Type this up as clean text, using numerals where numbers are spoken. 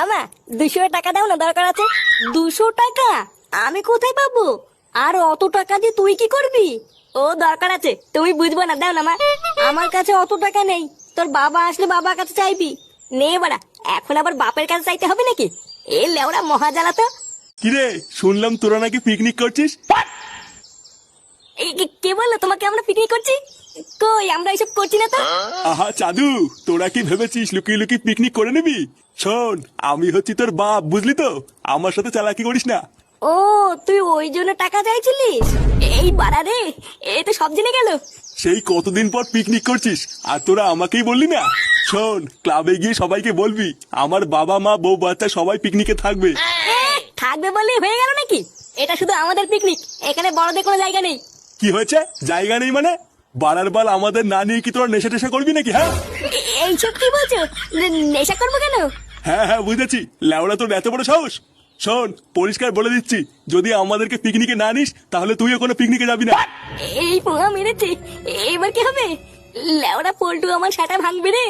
আমা 200 টাকা দাও না, দরকার আছে। 200 টাকা? আমি কোথায় পাবো? আর অত টাকা দিয়ে তুই কি করবি? ও দরকার আছে, তুমি বুঝবো না, দাও না মা। আমার কাছে অত টাকা নেই, তোর বাবা আসলে বাবার কাছে চাইবি। নে বাড়া, এখন আবার বাপের কাছে চাইতে হবে নাকি? এ লেওড়া মহাজালা তো। কিরে, শুনলাম তোরা নাকি পিকনিক করছিস? এই কে বললো তোমাকে আমরা পিকনিক করছি? কই, আমরা এসব করছি না তো। আহা চাদু, তোরা কি ভেবেছিস লুকিয়ে লুকিয়ে পিকনিক করে নিবি? শোন, আমি হচ্ছি তোর বাপ, বুঝলি তো? আমার সাথে চালাকি করিস না। ও, তুই ওই জন্য টাকা চাইছিলিস? এই বাড়া রে, এ তো সব জেনে গেল। সেই কতদিন পর পিকনিক করছিস, আর তোরা আমাকেই বললি না? শোন, ক্লাবে গিয়ে সবাইকে বলবি আমার বাবা মা বউ বাচ্চা সবাই পিকনিকে থাকবে। থাকবে বলে হয়ে গেল নাকি? এটা শুধু আমাদের পিকনিক, এখানে বড়দের কোনো জায়গা নেই। কি হয়েছে? জায়গা নেই মানে? বাড়ার বাল আমাদের না নিয়ে কি তোরা নেশা টেশা করবি নাকি? হ্যাঁ এইসব কি বলছো? নেশা করবো কেন? হ্যাঁ হ্যাঁ বুঝেছি, লেওড়া তোর এত বড় সাহস। শোন, পরিষ্কার বলে দিচ্ছি, যদি আমাদেরকে পিকনিকে না নিস তাহলে তুইও কোনো পিকনিকে যাবি না। এই পোহা মেরেছে, এবার কি হবে? লেওড়া পল্টু আমার সাটা ভাঙবে রে।